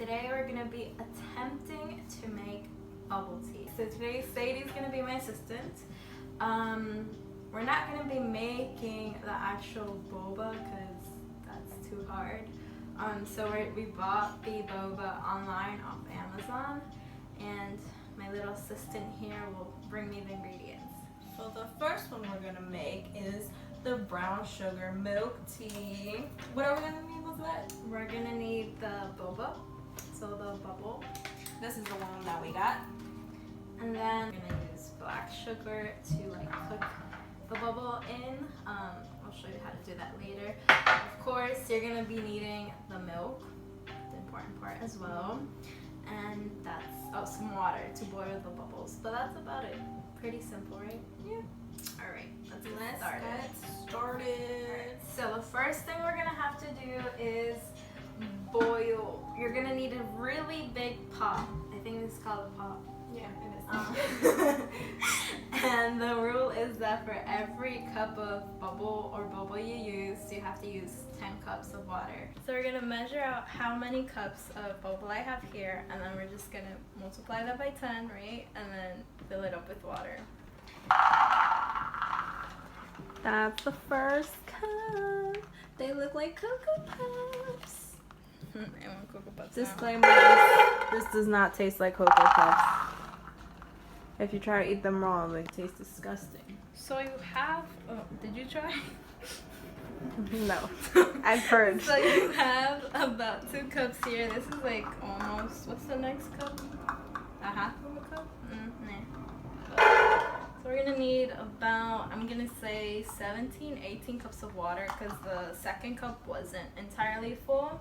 today we're gonna be attempting to make bubble tea. So today Sadie's gonna be my assistant. We're not gonna be making the actual boba because that's too hard. So we bought the boba online off Amazon, and my little assistant here will bring me the ingredients. So the first one we're gonna make is the brown sugar milk tea. What are we gonna need with that? We're gonna need the boba, so the bubble, This is the one that we got. and then we're gonna use black sugar to cook the bubble in. I'll show you how to do that later. Of course, you're gonna be needing the milk, the important part as well, and that's some water to boil the bubbles. But that's about it. Pretty simple, right? Yeah. All right, let's get Let's started. get started. So the first thing we're gonna have to do is boil. You're gonna need a really big pot. I think this is called a pot. Yeah, it is. And the rule is that for every cup of bubble or boba you use, you have to use 10 cups of water. So we're gonna measure out how many cups of boba I have here, and then we're just gonna multiply that by 10, right? And then fill it up with water. That's the first cup. They look like Cocoa Puffs. I want Cocoa Puffs now. Disclaimer, this does not taste like Cocoa Puffs. If you try to eat them raw, they taste disgusting. So you have, did you try? No, I've heard. So you have about 2 cups here. This is like almost, what's the next cup? A half of a cup? Nah. So we're gonna need about, I'm gonna say 17, 18 cups of water because the second cup wasn't entirely full.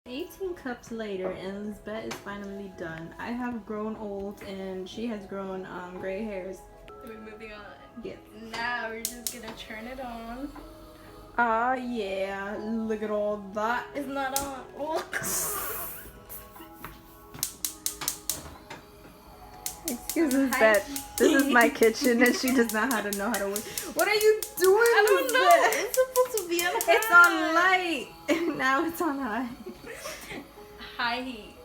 18 cups later, and Lisbeth is finally done. I have grown old, and she has grown gray hairs. We're moving on. Yes. Now we're just gonna turn it on. Ah, yeah. Look at all that. It's not on. Oh. Excuse Lisbeth. This is my kitchen, and she does not know how to work. What are you doing? I don't know. Lisbeth? It's supposed to be on high. It's on light, and now it's on high. High heat.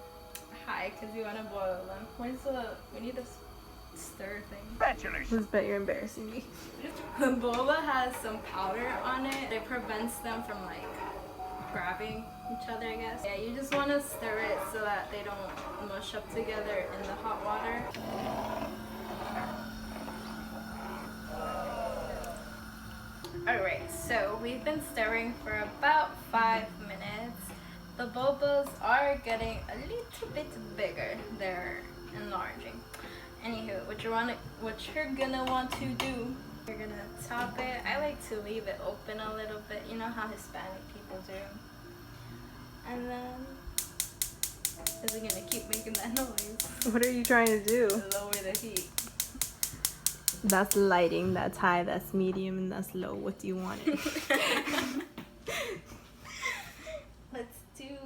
High, because we want to boil them. We need a stir thing. Lisbeth, you're embarrassing me. The boba has some powder on it. It prevents them from grabbing each other, I guess. Yeah, you just want to stir it so that they don't mush up together in the hot water. Alright, so we've been stirring for about 5 minutes. The bobas are getting a little bit bigger. They're enlarging. Anywho, what you're gonna want to do, you're gonna top it. I like to leave it open a little bit. You know how Hispanic people do. And then, is it gonna keep making that noise? What are you trying to do? Lower the heat. That's lighting. That's high. That's medium, and that's low. What do you want? Let's do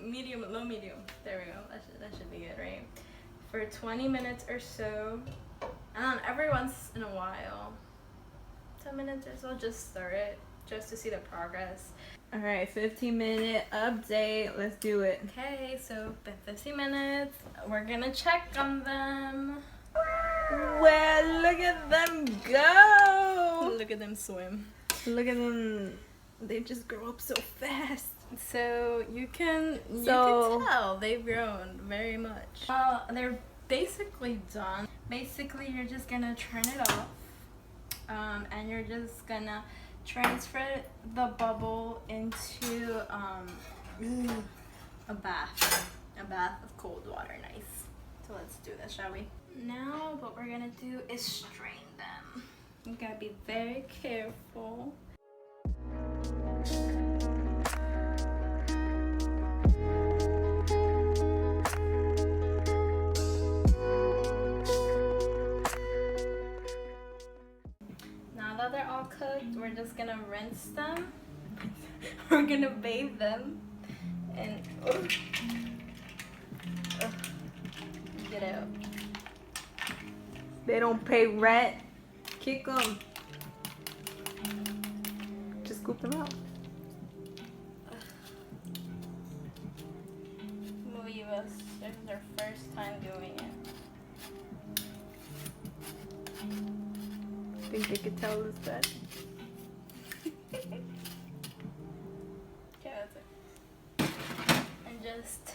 medium, low medium. There we go. That should be good, right? For 20 minutes or so, and then every once in a while, 10 minutes or so, just stir it just to see the progress. All right, 15-minute update. Let's do it. Okay, so been 15 minutes. We're gonna check on them. Well, look at them go. Look at them swim. Look at them. They just grow up so fast. So you can tell they've grown very much. They're basically done. Basically, you're just gonna turn it off, and you're just gonna transfer the bubble into a bath of cold water. Nice. So let's do this, shall we? Now what we're gonna do is strain them. You gotta be very careful. Now that they're all cooked, we're just gonna rinse them We're gonna bathe them and get out. They don't pay rent. Kick them. Just scoop them out. Believe us, this is their first time doing it. Think they could tell us that? Okay, that's it. And just,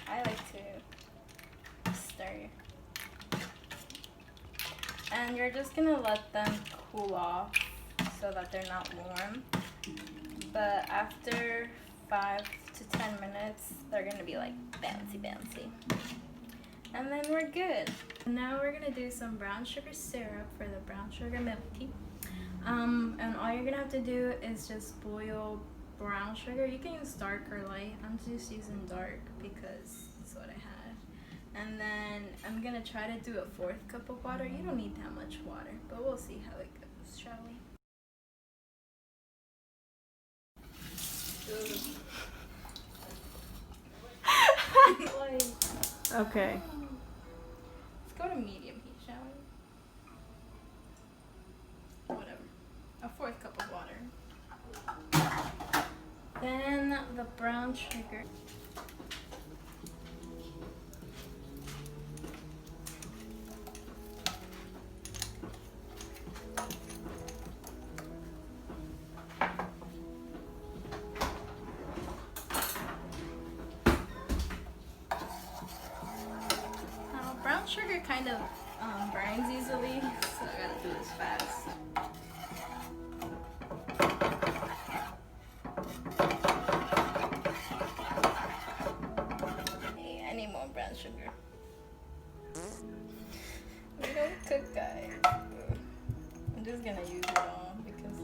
I like to stir. And you're just gonna let them cool off so that they're not warm. But after 5 to 10 minutes, they're gonna be like bouncy bouncy. And then we're good. Now we're gonna do some brown sugar syrup for the brown sugar milk tea. And all you're gonna have to do is just boil brown sugar. You can use dark or light. I'm just using dark because that's what I had. And then I'm gonna try to do a 4th cup of water. You don't need that much water, but we'll see how it goes, shall we? Okay. Let's go to medium heat, shall we? Whatever. A 4th cup of water. Then the brown sugar. Brown sugar kind of burns easily, so I gotta do this fast. Hey, I need more brown sugar. We don't cook, guys. I'm just gonna use it all because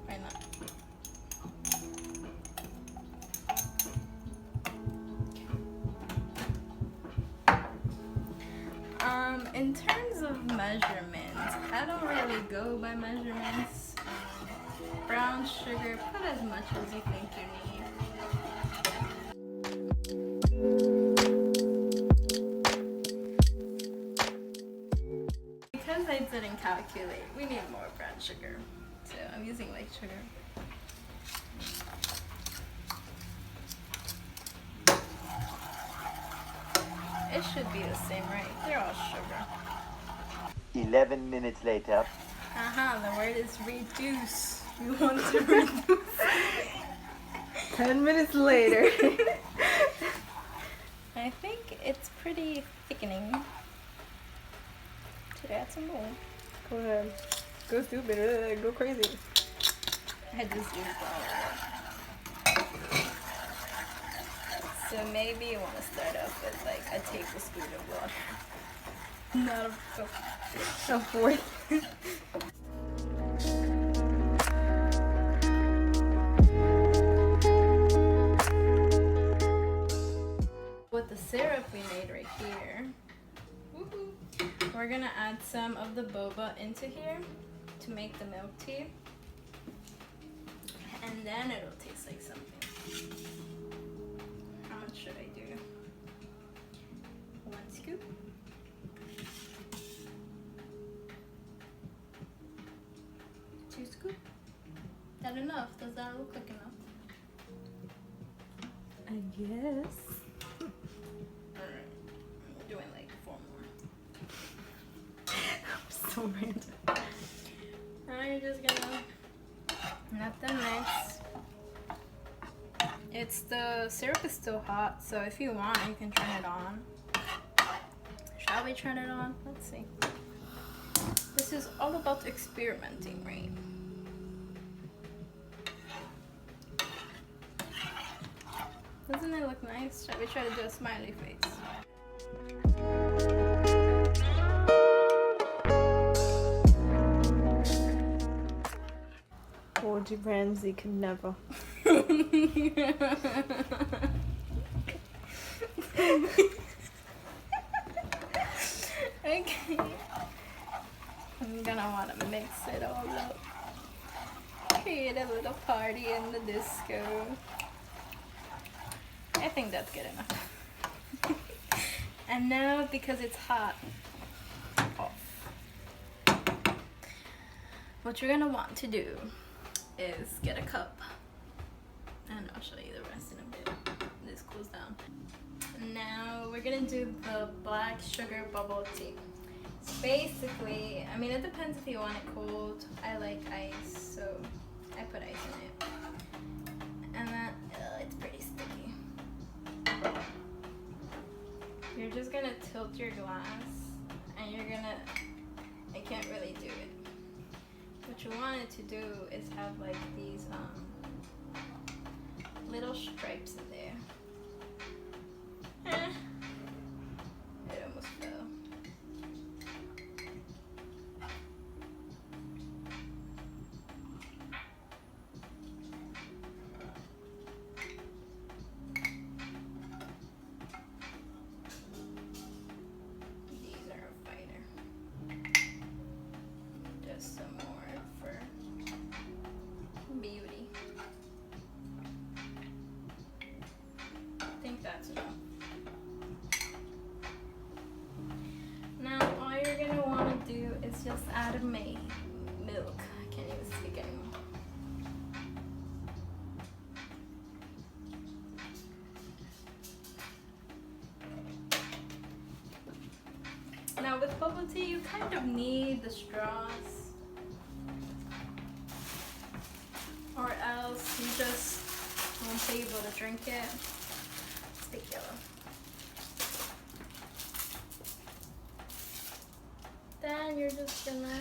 why not? In terms of measurements, I don't really go by measurements. Brown sugar, put as much as you think you need. Because I didn't calculate, we need more brown sugar. So I'm using white sugar. It should be the same, right? They're all sugar. 11 minutes later. The word is reduce. You want to reduce. 10 minutes later. I think it's pretty thickening. Should I add some more? Go ahead. Go stupid. Go crazy. I just used all of it. So maybe you want to start off with like a tablespoon of water. Not A 4th. With the syrup we made right here, we're gonna add some of the boba into here to make the milk tea. And then it'll taste like something. How much should I do? 1 scoop. 2 scoop. That enough? Does that look like enough? I guess. Alright. I'm doing like 4 more. I'm so random. Now you're just gonna let them mix. The syrup is still hot, so if you want, you can turn it on. Shall we turn it on? Let's see. This is all about experimenting, right? Doesn't it look nice? Shall we try to do a smiley face? Gordon Ramsay could never. Okay. I'm gonna want to mix it all up. Okay, enjoyed a little party in the disco. I think that's good enough. And now, because it's hot, off. What you're gonna want to do is get a cup. And I'll show you the rest in a bit. This cools down. Now we're gonna do the black sugar bubble tea. So basically, I mean, it depends if you want it cold. I like ice, so I put ice in it. And then it's pretty sticky. You're just gonna tilt your glass, and you're gonna. I can't really do it. What you wanted to do is have like these little stripes in there. It almost fell. These are a fighter. Just some more for beauty. I think that's enough. Now all you're gonna want to do is just add milk. I can't even speak anymore. Now with bubble tea, you kind of need the straws, or else you just won't be able to drink it. It's big yellow. Then you're just gonna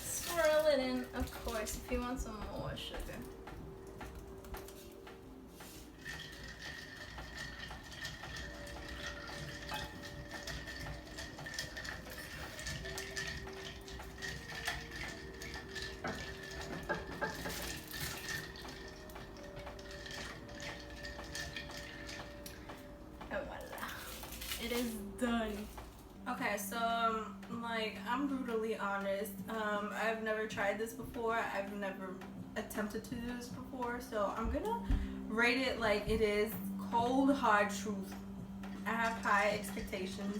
swirl it in, of course, if you want some more sugar. It is done. Okay, so like, I'm brutally honest. I've never tried this before. I've never attempted to do this before, so I'm gonna rate it like it is cold hard truth. I have high expectations.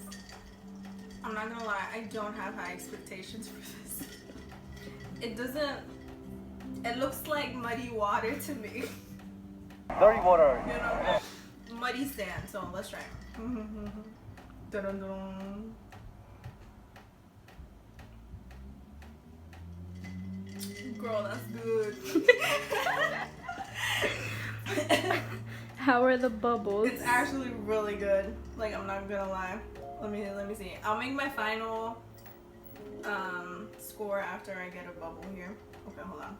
I'm not gonna lie, I don't have high expectations for this. It doesn't. It looks like muddy water to me. Dirty water. You know, muddy sand. So let's try. Dun-dun-dun. Girl, that's good. How are the bubbles? It's actually really good. Like, I'm not gonna lie. Let me see. I'll make my final score after I get a bubble here. Okay, hold on.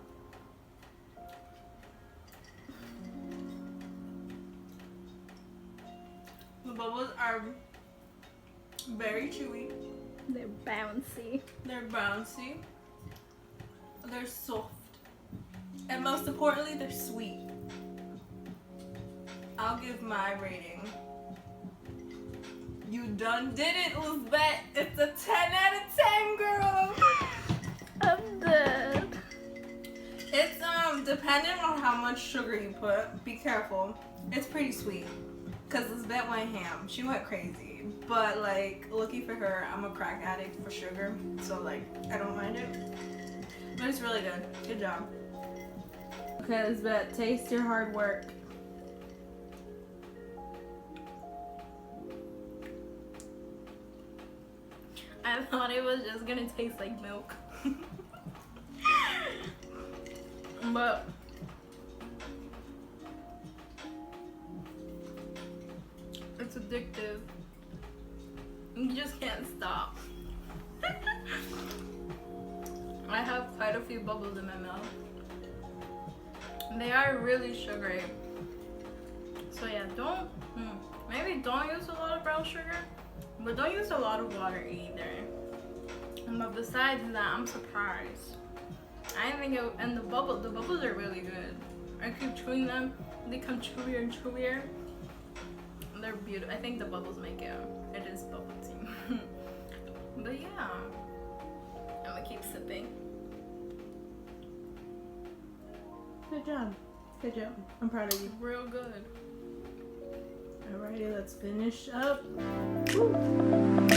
The bubbles are very chewy. They're bouncy. They're bouncy. They're soft. And most importantly, they're sweet. I'll give my rating. You done did it, Lizbeth. It's a 10 out of 10, girl. I'm dead. It's dependent on how much sugar you put. Be careful. It's pretty sweet. Cause Lizbeth went ham. She went crazy. But like, lucky for her, I'm a crack addict for sugar. So like, I don't mind it. But it's really good. Good job. Okay, Lizbeth, taste your hard work. I thought it was just gonna taste like milk. But it's addictive. You just can't stop. I have quite a few bubbles in my mouth. They are really sugary. So yeah, maybe don't use a lot of brown sugar, but don't use a lot of water either. But besides that, I'm surprised. I think and the bubbles are really good. I keep chewing them, they become chewier and chewier. They're beautiful. I think the bubbles make it. It is bubble tea. But yeah. Good job. Good job. I'm proud of you. Real good. Alrighty, let's finish up. Woo.